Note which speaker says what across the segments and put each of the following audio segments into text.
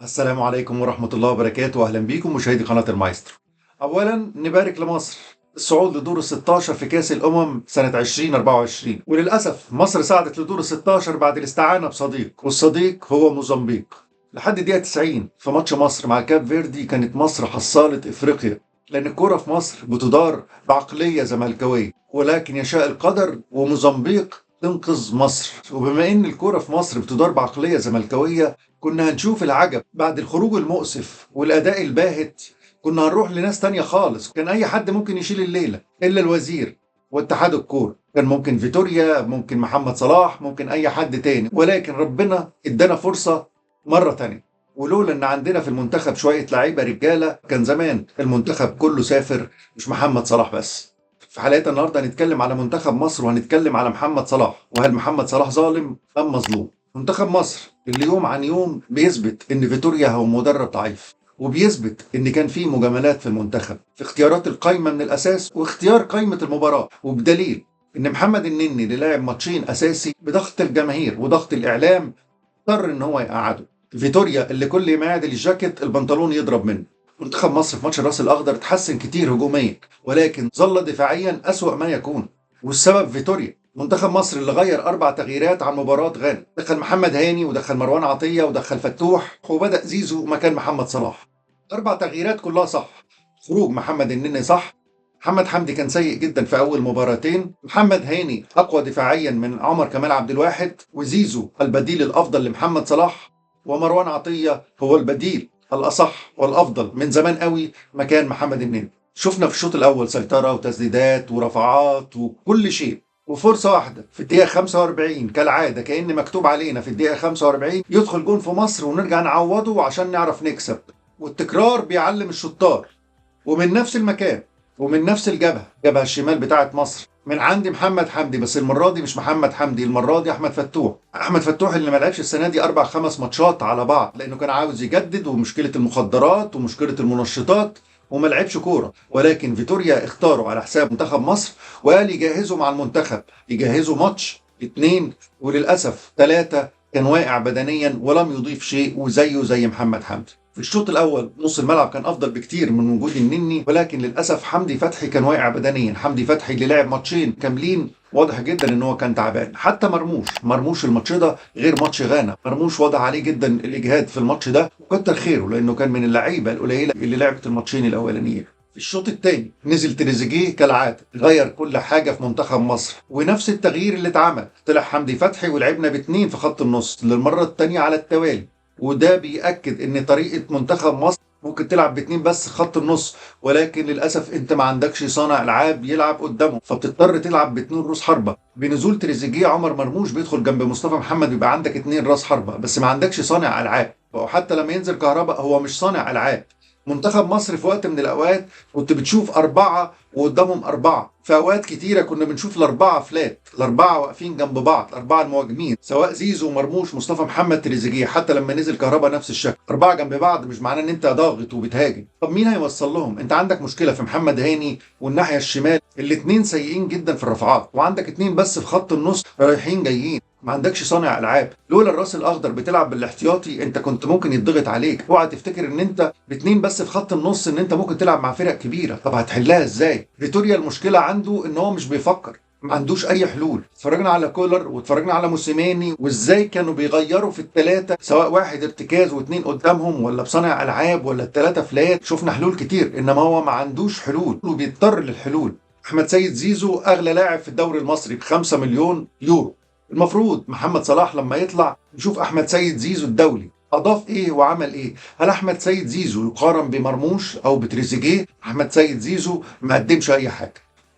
Speaker 1: السلام عليكم ورحمة الله وبركاته. أهلا بيكم مشاهدي قناة المايسترو. أولا نبارك لمصر الصعود لدور ال 16 في كأس الأمم سنة 2024، وللأسف مصر صعدت لدور ال 16 بعد الاستعانة بصديق، والصديق هو موزمبيق. لحد دقيقة 90 في ماتش مصر مع كاب فيردي كانت مصر حصالة إفريقيا، لأن الكرة في مصر بتدار بعقلية زملكاوية، ولكن يشاء القدر وموزمبيق تنقذ مصر. وبما ان الكرة في مصر بتدار بعقلية زملكاوية، كنا هنشوف العجب بعد الخروج المؤسف والأداء الباهت. كنا هنروح لناس تانية خالص، كان أي حد ممكن يشيل الليلة إلا الوزير واتحاد الكورة. كان ممكن فيتوريا، ممكن محمد صلاح، ممكن أي حد تاني، ولكن ربنا ادانا فرصة مرة تانية. ولولا إن عندنا في المنتخب شوية لعيبة رجالة كان زمان المنتخب كله سافر، مش محمد صلاح بس. في حلقتنا النهارده هنتكلم على منتخب مصر وهنتكلم على محمد صلاح، وهل محمد صلاح ظالم أم مظلوم؟ منتخب مصر اللي يوم عن يوم بيثبت ان فيتوريا هو مدرب ضعيف، وبيثبت ان كان في مجاملات في المنتخب في اختيارات القايمه من الاساس واختيار قايمه المباراه، وبدليل ان محمد النني اللي لعب ماتشين اساسي بضغط الجماهير وضغط الاعلام اضطر ان هو يقعده. فيتوريا اللي كل ما يعدل الجاكيت البنطلون يضرب منه. منتخب مصر في ماتش الراس الاخضر تحسن كتير هجوميا، ولكن ظل دفاعيا اسوأ ما يكون، والسبب فيتوريا. منتخب مصر اللي غير 4 تغييرات عن مباراة غانا، دخل محمد هاني ودخل مروان عطية ودخل فتوح وبدأ زيزو مكان محمد صلاح. 4 تغييرات كلها صح. خروج محمد النني صح. محمد حمدي كان سيء جدا في أول مباراتين. محمد هاني أقوى دفاعيا من عمر كمال عبد الواحد، وزيزو البديل الأفضل لمحمد صلاح، ومروان عطية هو البديل الأصح والأفضل من زمان قوي مكان محمد النني. شفنا في الشوط الأول سيطرة وتسديدات ورفعات وكل شيء، وفرصة واحدة في الدقيقة 45 كالعادة، كأن مكتوب علينا في الدقيقة 45 يدخل جون في مصر ونرجع نعوضه عشان نعرف نكسب. والتكرار بيعلم الشطار. ومن نفس المكان ومن نفس الجبهة الشمال بتاعت مصر، من عند محمد حمدي، بس المرة دي مش محمد حمدي، المرة دي أحمد فتوح. أحمد فتوح اللي ما لعبش السنة دي 4-5 ماتشات على بعض لأنه كان عاوز يجدد، ومشكلة المخدرات ومشكلة المنشطات، وما لعبش كوره. ولكن فيتوريا اختاره على حساب منتخب مصر وقال يجهزوا مع المنتخب، يجهزوا ماتش 2 وللاسف 3 كان واقع بدنيا ولم يضيف شيء، وزيه زي محمد حمدي. في الشوط الاول نص الملعب كان افضل بكتير من وجود النني، ولكن للاسف حمدي فتحي كان واقع بدنيا. حمدي فتحي اللي لعب ماتشين كاملين واضح جدا ان هو كان تعبان. حتى مرموش الماتش ده غير ماتش غانا، مرموش واضح عليه جدا الاجهاد في الماتش ده، وكتر خيره لانه كان من اللعيبه القليله اللي لعبت الماتشين الاولانيين. في الشوط الثاني نزل تريزيجيه كالعاده، غير كل حاجه في منتخب مصر، ونفس التغيير اللي اتعمل، طلع حمدي فتحي ولعبنا ب2 في خط النص للمره الثانيه على التوالي. وده بيأكد ان طريقه منتخب مصر ممكن تلعب ب2 بس خط النص، ولكن للاسف انت ما عندكش صانع العاب يلعب قدامه، فبتضطر تلعب ب2 راس حربه. بنزول تريزيجيه عمر مرموش بيدخل جنب مصطفى محمد، بيبقى عندك 2 راس حربه بس ما عندكش صانع العاب. وحتى لما ينزل كهرباء هو مش صانع العاب. منتخب مصر في وقت من الأوقات كنت بتشوف 4 وقدامهم 4، في أوقات كتيرة كنا بنشوف ال4 فلات، ال4 واقفين جنب بعض، ال4 المهاجمين سواء زيزو مرموش مصطفى محمد تريزيجيه. حتى لما نزل كهربا نفس الشكل، 4 جنب بعض، مش معناه ان انت ضاغط وبتهاجم. طب مين هيوصل لهم؟ انت عندك مشكلة في محمد هاني والناحية الشمال، الاتنين سيئين جدا في الرفعات، وعندك 2 بس في خط النص رايحين جايين، ما عندكش صانع العاب. لولا الراس الاخضر بتلعب بالاحتياطي انت كنت ممكن يتضغط عليك. اوعى تفتكر ان انت ب2 بس في خط النص ان انت ممكن تلعب مع فرق كبيره. طب هتحلها ازاي؟ فيتوريا المشكله عنده ان هو مش بيفكر، ما عندوش اي حلول. اتفرجنا على كولر واتفرجنا على موسيماني وازاي كانوا بيغيروا في ال3، سواء واحد ارتكاز و2 قدامهم ولا بصانع العاب ولا ال3 فلات. شفنا حلول كتير، انما هو ما عندوش حلول وبيضطر للحلول. احمد سيد زيزو اغلى لاعب في الدوري المصري ب5 مليون يورو. المفروض محمد صلاح لما يطلع نشوف احمد سيد زيزو الدولي اضاف ايه وعمل ايه. هل احمد سيد زيزو يقارن بمرموش او بتريزيجيه؟ احمد سيد زيزو ما قدمش اي حاجه.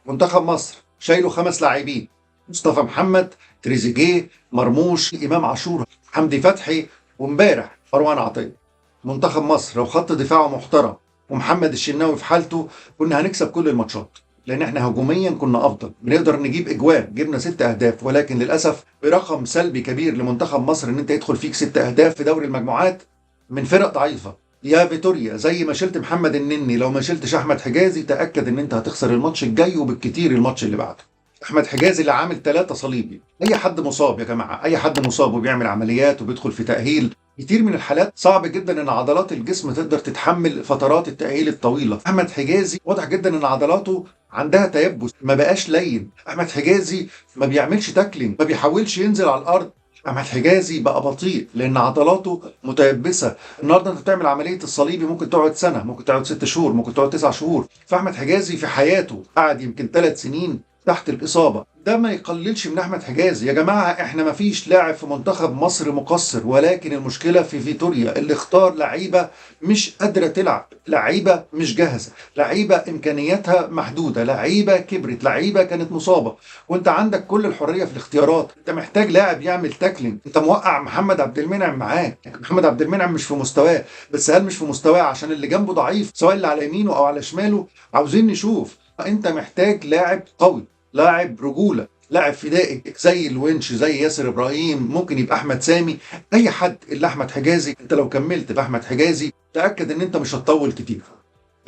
Speaker 1: منتخب مصر شايله 5 لاعبين، مصطفى محمد، تريزيجيه، مرموش، امام عاشور، حمدي فتحي، وامبارح مروان عطيه. منتخب مصر لو خط دفاعه محترم ومحمد الشناوي في حالته كنا هنكسب كل الماتشات، لان احنا هجوميا كنا افضل، بنقدر نجيب اجوان، جبنا 6 اهداف. ولكن للاسف برقم سلبي كبير لمنتخب مصر ان انت يدخل فيك 6 اهداف في دوري المجموعات من فرق ضعيفه. يا فيتوريا زي ما شلت محمد النني، لو ما شلتش احمد حجازي تاكد ان انت هتخسر الماتش الجاي وبالكتير الماتش اللي بعده. احمد حجازي اللي عامل 3 صليبي. اي حد مصاب يا جماعه، اي حد مصاب وبيعمل عمليات وبيدخل في تاهيل كتير من الحالات صعب جدا ان عضلات الجسم تقدر تتحمل فترات التأهيل الطويلة. احمد حجازي واضح جدا ان عضلاته عندها تيبس، ما بقاش لين. احمد حجازي ما بيعملش تاكلينج، ما بيحاولش ينزل على الارض. احمد حجازي بقى بطيء لان عضلاته متيبسه. النهارده انت بتعمل عمليه الصليبي ممكن تقعد سنه، ممكن تقعد 6 شهور، ممكن تقعد 9 شهور. فاحمد حجازي في حياته قعد يمكن 3 سنين تحت الإصابة. ده ما يقللش من أحمد حجازي. يا جماعة احنا ما فيش لاعب في منتخب مصر مقصر، ولكن المشكلة في فيتوريا اللي اختار لعيبة مش قادرة تلعب، لعيبة مش جاهزة، لعيبة إمكانياتها محدودة، لعيبة كبرت، لعيبة كانت مصابة. وانت عندك كل الحرية في الاختيارات. انت محتاج لاعب يعمل تاكلينج. انت موقع محمد عبد المنعم معاك، محمد عبد المنعم مش في مستواه. بس هل مش في مستواه عشان اللي جنبه ضعيف، سواء اللي على يمينه أو على شماله؟ عاوزين نشوف. انت محتاج لاعب قوي، لاعب رجوله، لاعب فدائي زي الونش، زي ياسر ابراهيم، ممكن يبقى احمد سامي، اي حد الا احمد حجازي. انت لو كملت باحمد حجازي تاكد ان انت مش هتطول كتير.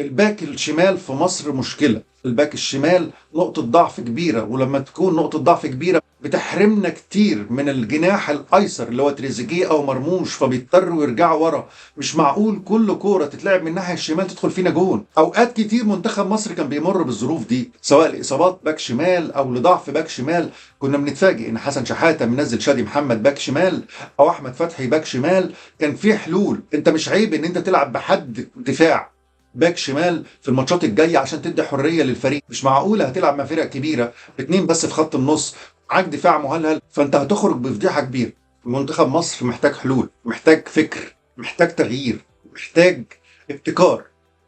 Speaker 1: الباك الشمال في مصر مشكلة. الباك الشمال نقطة ضعف كبيرة، ولما تكون نقطة ضعف كبيرة بتحرمنا كتير من الجناح الأيسر اللي هو تريزيجيه أو مرموش، فبيضطروا يرجعوا ورا. مش معقول كل كورة تتلعب من الناحية الشمال تدخل فينا جون. أوقات كتير منتخب مصر كان بيمر بالظروف دي، سواء لإصابات باك شمال أو لضعف باك شمال. كنا بنتفاجئ إن حسن شحاتة منزل شادي محمد باك شمال أو أحمد فتحي باك شمال. كان في حلول. أنت مش عيب إن أنت تلعب بحد دفاع باك شمال في الماتشات الجايه عشان تدي حريه للفريق. مش معقوله هتلعب مع فرق كبيره ب2 بس في خط النص، معاك دفاع مهلهل، فانت هتخرج بفضيحه كبيره. منتخب مصر محتاج حلول، محتاج فكر، محتاج تغيير، محتاج ابتكار.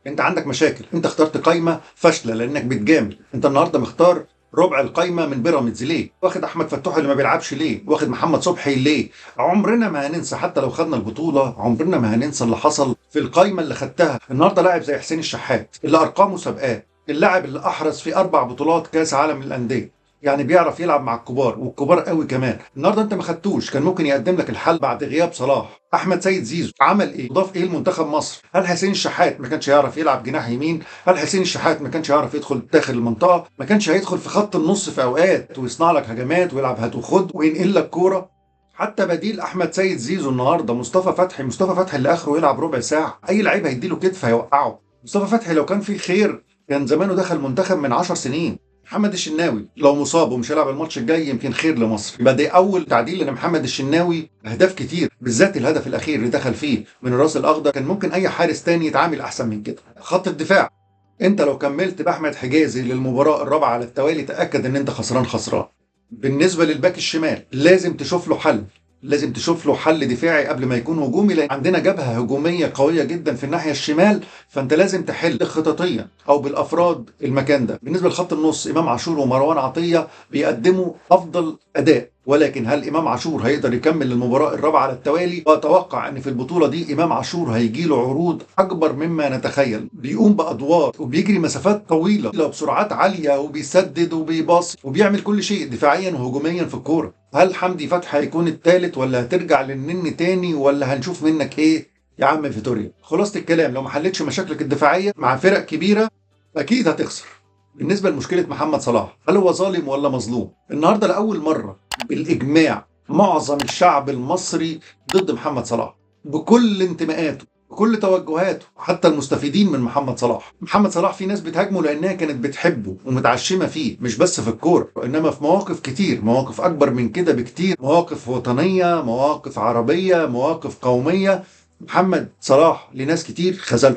Speaker 1: انت عندك مشاكل. انت اخترت قايمه فاشله لانك بتجامل. انت النهارده مختار ربع القايمه من بيراميدز ليه؟ واخد احمد فتوح اللي ما بيلعبش ليه؟ واخد محمد صبحي ليه؟ عمرنا ما هننسى، حتى لو خدنا البطوله عمرنا ما هننسى اللي حصل في القايمه اللي خدتها. النهارده لاعب زي حسين الشحات اللي ارقامه سابقاه، اللاعب اللي احرز في 4 بطولات كاس عالم للانديه، يعني بيعرف يلعب مع الكبار والكبار قوي كمان. النهارده انت ما خدتوش. كان ممكن يقدم لك الحل بعد غياب صلاح. احمد سيد زيزو عمل ايه؟ ضاف ايه لمنتخب مصر؟ هل حسين الشحات ما كانش يعرف يلعب جناح يمين؟ هل حسين الشحات ما كانش يعرف يدخل داخل المنطقه؟ ما كانش هيدخل في خط النص في اوقات ويصنع لك هجمات ويلعب هات وخد وينقل لك كوره؟ حتى بديل احمد سيد زيزو النهارده مصطفى فتحي. مصطفى فتحي اللي اخره يلعب ربع ساعه، اي لعيب هيديله كتف هيوقعه. مصطفى فتحي لو كان فيه خير كان زمانه دخل منتخب من 10 سنين. محمد الشناوي لو مصاب ومش هيلعب الماتش الجاي يمكن خير لمصر. يبقى ده اول تعديل لمحمد الشناوي. اهداف كتير، بالذات الهدف الاخير اللي دخل فيه من الراس الاخضر، كان ممكن اي حارس تاني يتعامل احسن من كده. خط الدفاع، انت لو كملت باحمد حجازي للمباراه الرابعه على التوالي تاكد ان انت خسران خسران. بالنسبه للباك الشمال لازم تشوف له حل، لازم تشوف له حل دفاعي قبل ما يكون هجومي، لان عندنا جبهه هجوميه قويه جدا في الناحيه الشمال. فانت لازم تحل خططيا او بالافراد المكان ده. بالنسبه لخط النص امام عاشور ومروان عطيه بيقدموا افضل اداء، ولكن هل امام عاشور هيقدر يكمل المباراه الرابعه على التوالي؟ واتوقع ان في البطوله دي امام عاشور هيجي له عروض اكبر مما نتخيل. بيقوم بادوار وبيجري مسافات طويله بسرعات عاليه وبيسدد وبيباص وبيعمل كل شيء دفاعيا وهجوميا في الكوره. هل حمدي فتحي هيكون الثالث ولا هترجع للنني تاني ولا هنشوف منك ايه يا عم فيتوريا؟ خلاصه الكلام، لو ما حلتش مشاكلك الدفاعيه مع فرق كبيره اكيد هتخسر. بالنسبه لمشكله محمد صلاح، هل هو ظالم ولا مظلوم؟ النهارده لاول مره بالاجماع معظم الشعب المصري ضد محمد صلاح بكل انتماءاته بكل توجهاته، حتى المستفيدين من محمد صلاح. محمد صلاح في ناس بتهاجمه لانها كانت بتحبه ومتعشمه فيه، مش بس في الكوره وانما في مواقف كتير، مواقف اكبر من كده بكتير، مواقف وطنيه، مواقف عربيه، مواقف قوميه. محمد صلاح لناس كتير خذله.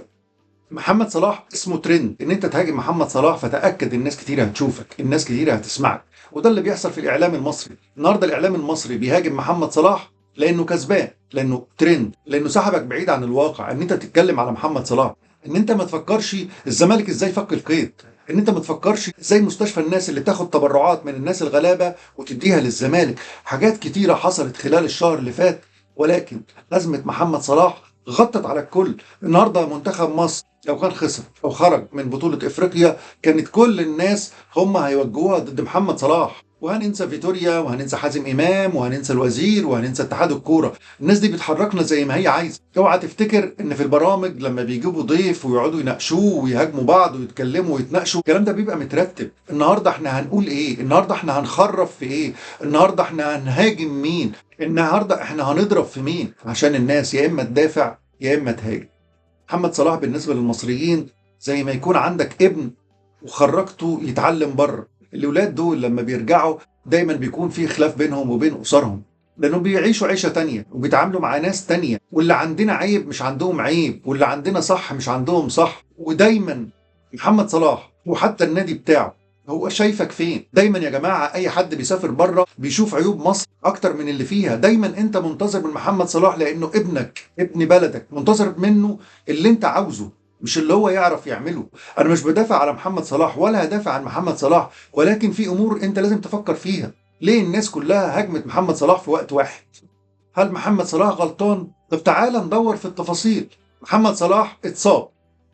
Speaker 1: محمد صلاح اسمه ترند، ان انت تهاجم محمد صلاح فتاكد الناس كتير هتشوفك، الناس كتير هتسمعك. وده اللي بيحصل في الاعلام المصري. النهارده الاعلام المصري بيهاجم محمد صلاح لانه كسبان، لانه ترند، لانه سحبك بعيد عن الواقع. ان انت تتكلم على محمد صلاح، ان انت ما تفكرش الزمالك ازاي فك القيد، ان انت ما تفكرش ازاي مستشفى الناس اللي تاخد تبرعات من الناس الغلابه وتديها للزمالك. حاجات كتيره حصلت خلال الشهر اللي فات، ولكن ازمه محمد صلاح غطت على الكل. النهارده منتخب مصر لو كان خسر او خرج من بطوله افريقيا كانت كل الناس هم هيوجهوها ضد محمد صلاح، وهننسى فيتوريا وهننسى حازم امام وهننسى الوزير وهننسى اتحاد الكوره. الناس دي بتحركنا زي ما هي عايزه. اوعى تفتكر ان في البرامج لما بيجيبوا ضيف ويقعدوا يناقشوه ويهاجموا بعض ويتكلموا ويتناقشوا الكلام ده بيبقى مترتب. النهارده احنا هنقول ايه؟ النهارده احنا هنخرف في ايه؟ النهارده احنا هنهاجم مين؟ النهارده احنا هنضرب في مين؟ عشان الناس يا اما تدافع يا اما تهاجم. محمد صلاح بالنسبه للمصريين زي ما يكون عندك ابن وخرجته يتعلم بره. الاولاد دول لما بيرجعوا دايما بيكون في خلاف بينهم وبين اسرهم، لانهم بيعيشوا عيشه تانية وبيتعاملوا مع ناس تانية، واللي عندنا عيب مش عندهم عيب، واللي عندنا صح مش عندهم صح. ودايما محمد صلاح وحتى النادي بتاعه هو شايفك فين. دايما يا جماعه اي حد بيسافر بره بيشوف عيوب مصر اكتر من اللي فيها. دايما انت منتظر من محمد صلاح لانه ابنك ابن بلدك، منتظر منه اللي انت عاوزه مش اللي هو يعرف يعمله. انا مش بدافع على محمد صلاح ولا هدافع عن محمد صلاح، ولكن في امور انت لازم تفكر فيها. ليه الناس كلها هاجمت محمد صلاح في وقت واحد؟ هل محمد صلاح غلطان؟ طب تعالى ندور في التفاصيل. محمد صلاح اتصاب،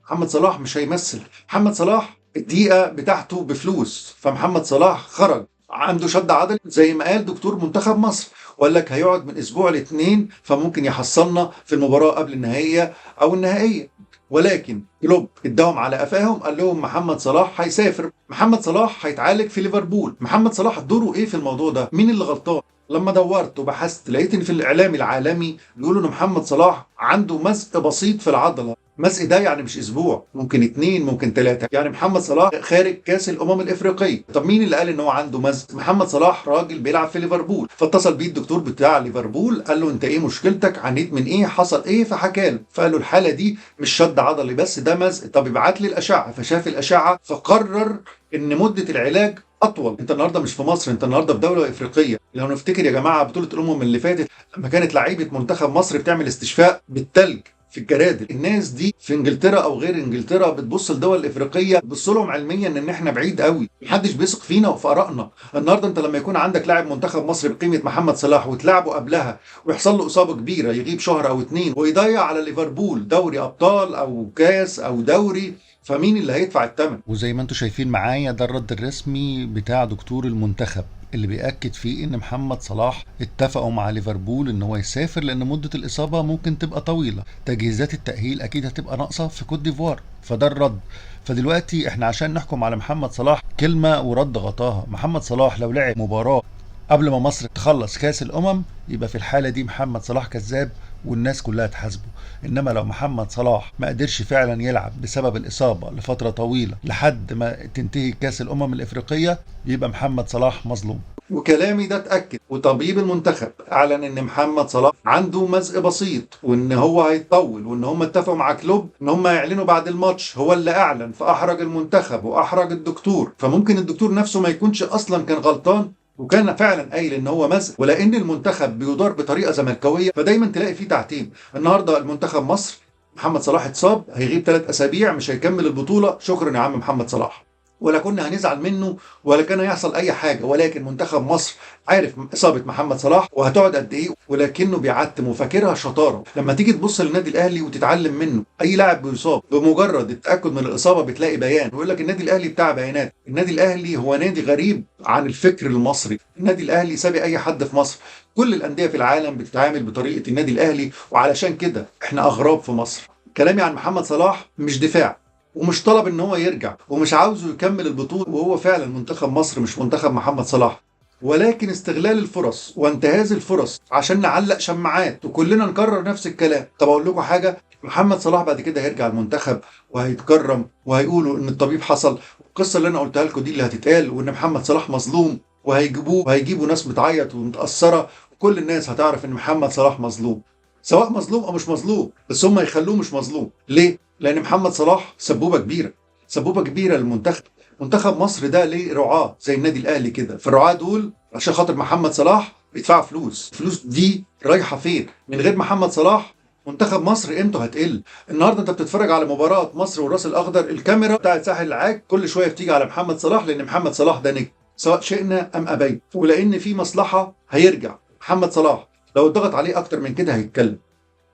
Speaker 1: محمد صلاح مش هيمثل، محمد صلاح الدقيقة بتاعته بفلوس، فمحمد صلاح خرج عنده شد عضلي زي ما قال دكتور منتخب مصر، وقال لك هيقعد من اسبوع ل2 فممكن يحصلنا في المباراة قبل النهائية او النهائية. ولكن كلوب اداهم على قفاهم، قال لهم محمد صلاح هيسافر، محمد صلاح هيتعالج في ليفربول. محمد صلاح دوره ايه في الموضوع ده؟ مين اللي غلطان؟ لما دورت وبحثت لقيت ان في الاعلام العالمي بيقولوا ان محمد صلاح عنده مزق بسيط في العضله. مزق ده يعني مش اسبوع، ممكن 2 ممكن 3. يعني محمد صلاح خارج كاس الامم الافريقيه. طب مين اللي قال ان هو عنده مزق؟ محمد صلاح راجل بيلعب في ليفربول، فاتصل بيه الدكتور بتاع ليفربول قال له انت ايه مشكلتك؟ عانيت من ايه؟ حصل ايه؟ فحكى له، فقال له الحاله دي مش شد عضلي بس، ده مزق. طب ابعت لي الاشعه. فشاف الاشعه فقرر ان مده العلاج اطول. انت النهارده مش في مصر، انت النهارده في دوله افريقيه. لو نفتكر يا جماعه بطوله الامم اللي فاتت لما كانت لعيبه منتخب مصر بتعمل استشفاء بالثلج في الجرادل، الناس دي في انجلترا او غير انجلترا بتبص لدول افريقيه بتبص لهم علميا ان احنا بعيد قوي، محدش بيثق فينا وفي ارائنا. النهارده انت لما يكون عندك لاعب منتخب مصر بقيمه محمد صلاح وتلعبه قبلها ويحصل له اصابه كبيره يغيب شهر او 2 ويضيع على ليفربول دوري ابطال او كاس او دوري، فمين اللي هيدفع الثمن؟
Speaker 2: وزي ما انتم شايفين معايا ده الرد الرسمي بتاع دكتور المنتخب اللي بيأكد فيه ان محمد صلاح اتفقوا مع ليفربول ان هو يسافر لان مدة الاصابة ممكن تبقى طويلة، تجهيزات التأهيل اكيد هتبقى ناقصة في كوت ديفوار، فده الرد. فدلوقتي احنا عشان نحكم على محمد صلاح كلمة ورد غطاها. محمد صلاح لو لعب مباراة قبل ما مصر تخلص كاس الامم يبقى في الحالة دي محمد صلاح كذاب والناس كلها تحاسبه. انما لو محمد صلاح ما قدرش فعلا يلعب بسبب الاصابة لفترة طويلة لحد ما تنتهي كاس الامم الافريقية يبقى محمد صلاح مظلوم.
Speaker 1: وكلامي ده اتأكد، وطبيب المنتخب اعلن ان محمد صلاح عنده مزق بسيط وان هو هيطول، وان هم اتفقوا مع كلوب ان هم يعلنوا بعد الماتش. هو اللي اعلن فاحرج المنتخب واحرج الدكتور، فممكن الدكتور نفسه ما يكونش اصلا كان غلطان وكان فعلا قايل ان هو مزق، ولان المنتخب بيدار بطريقه زملكاويه فدايما تلاقي فيه تعتيم. النهارده المنتخب مصر محمد صلاح اتصاب هيغيب 3 اسابيع مش هيكمل البطوله، شكرا يا عم محمد صلاح، ولا كنا هنزعل منه ولا كان هيحصل اي حاجه. ولكن منتخب مصر عارف اصابه محمد صلاح وهتقعد قد ايه، ولكنه بيعتم وفاكرها شطاره. لما تيجي تبص للنادي الاهلي وتتعلم منه، اي لاعب بيصاب بمجرد التاكد من الاصابه بتلاقي بيان يقول لك النادي الاهلي بتاع بيانات. النادي الاهلي هو نادي غريب عن الفكر المصري، النادي الاهلي سابق اي حد في مصر. كل الانديه في العالم بتتعامل بطريقه النادي الاهلي، وعلشان كده احنا اغراب في مصر. كلامي عن محمد صلاح مش دفاع ومش طلب ان هو يرجع ومش عاوزه يكمل البطولة، وهو فعلا منتخب مصر مش منتخب محمد صلاح، ولكن استغلال الفرص وانتهاز الفرص عشان نعلق شماعات وكلنا نكرر نفس الكلام. طب اقول لكم حاجة، محمد صلاح بعد كده هيرجع المنتخب وهيتكرم وهيقولوا ان الطبيب حصل، القصة اللي انا قلتها لكم دي اللي هتتقال، وان محمد صلاح مظلوم، وهيجيبوا ناس متعيط ومتأثرة، وكل الناس هتعرف ان محمد صلاح مظلوم، سواء مظلوم او مش مظلوم، بس هم يخلوه مش مظلوم. ليه؟ لان محمد صلاح سبوبه كبيره، سبوبه كبيره للمنتخب. منتخب مصر ده ليه رعاه زي النادي الاهلي كده، فالرعاه دول عشان خاطر محمد صلاح بيدفعوا فلوس، الفلوس دي رايحه فين؟ من غير محمد صلاح منتخب مصر قيمته هتقل. النهارده انت بتتفرج على مباراه مصر والراس الاخضر، الكاميرا بتاعت ساحل العاج كل شويه بتيجي على محمد صلاح لان محمد صلاح ده نجم سواء شئنا ام ابينا، ولان في مصلحه هيرجع محمد صلاح. لو اتضغط عليه اكتر من كده هيتكلم.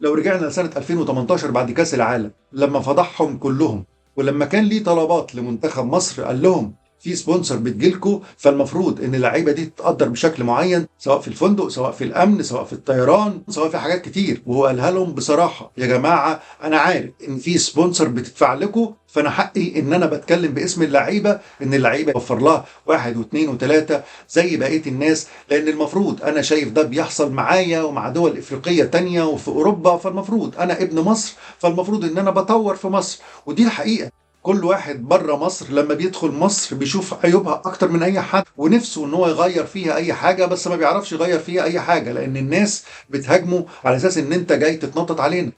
Speaker 1: لو رجعنا لسنة 2018 بعد كاس العالم لما فضحهم كلهم، ولما كان ليه طلبات لمنتخب مصر قال لهم في سبونسر بتجيلكوا، فالمفروض ان اللعيبه دي تتقدر بشكل معين، سواء في الفندق، سواء في الامن، سواء في الطيران، سواء في حاجات كتير. وهو قالها لهم بصراحه: يا جماعه انا عارف ان في سبونسر بتدفع لكم، فانا حقي ان انا بتكلم باسم اللعيبه، ان اللعيبه يوفر لها 1 و2 و3 زي بقيه الناس، لان المفروض انا شايف ده بيحصل معايا ومع دول افريقيه تانية وفي اوروبا، فالمفروض انا ابن مصر، فالمفروض ان انا بطور في مصر. ودي الحقيقه. كل واحد بره مصر لما بيدخل مصر بيشوف عيوبها اكتر من اي حد، ونفسه ان هو يغير فيها اي حاجه، بس ما بيعرفش يغير فيها اي حاجه، لان الناس بتهاجمه على اساس ان انت جاي تتنطط علينا.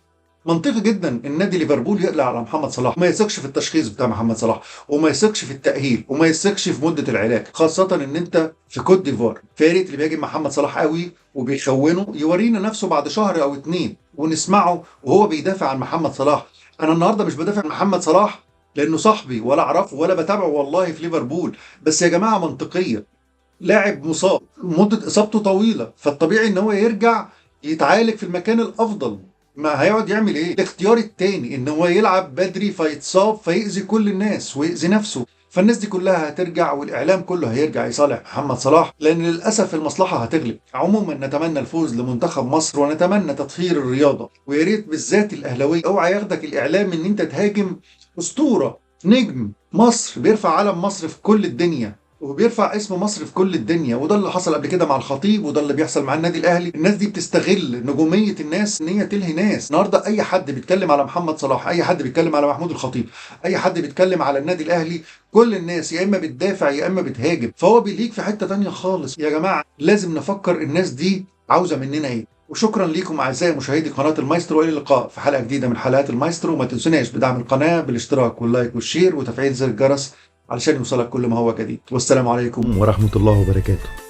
Speaker 1: منطقي جدا ان نادي ليفربول يقلق على محمد صلاح، ما يثقش في التشخيص بتاع محمد صلاح، وما يثقش في التاهيل، وما يثقش في مده العلاج، خاصه ان انت في كوت ديفوار. فياريت اللي بيهاجم محمد صلاح قوي وبيخونه يورينا نفسه بعد شهر او 2 ونسمعه وهو بيدافع عن محمد صلاح. انا النهارده مش بدافع عن محمد صلاح لانه صاحبي ولا اعرفه ولا بتابعه والله في ليفربول، بس يا جماعه منطقيه. لاعب مصاب، مده اصابته طويله، فالطبيعي ان هو يرجع يتعالج في المكان الافضل. ما هيقعد يعمل ايه؟ الاختيار التاني ان هو يلعب بدري فيتصاب فيأذي كل الناس ويأذي نفسه. فالناس دي كلها هترجع والاعلام كله هيرجع يصالح محمد صلاح، لان للاسف المصلحه هتغلب. عموما نتمنى الفوز لمنتخب مصر، ونتمنى تطهير الرياضه، ويا ريت بالذات الاهلاويه اوعى ياخدك الاعلام ان انت تهاجم اسطوره، نجم مصر بيرفع علم مصر في كل الدنيا وبيرفع اسم مصر في كل الدنيا. وده اللي حصل قبل كده مع الخطيب، وده اللي بيحصل مع النادي الاهلي. الناس دي بتستغل نجوميه الناس ان هي تلهي ناس. النهارده اي حد بيتكلم على محمد صلاح، اي حد بيتكلم على محمود الخطيب، اي حد بيتكلم على النادي الاهلي، كل الناس يا اما بتدافع يا اما بتهاجم، فهو بيليك في حته تانية خالص. يا جماعه لازم نفكر الناس دي عاوزه مننا ايه. وشكرا ليكم اعزائي مشاهدي قناه المايسترو، والى اللقاء في حلقه جديده من حلقات المايسترو. وما تنسوناش بدعم القناه بالاشتراك واللايك والشير وتفعيل زر الجرس علشان يوصلك كل ما هو جديد. والسلام عليكم ورحمة الله وبركاته.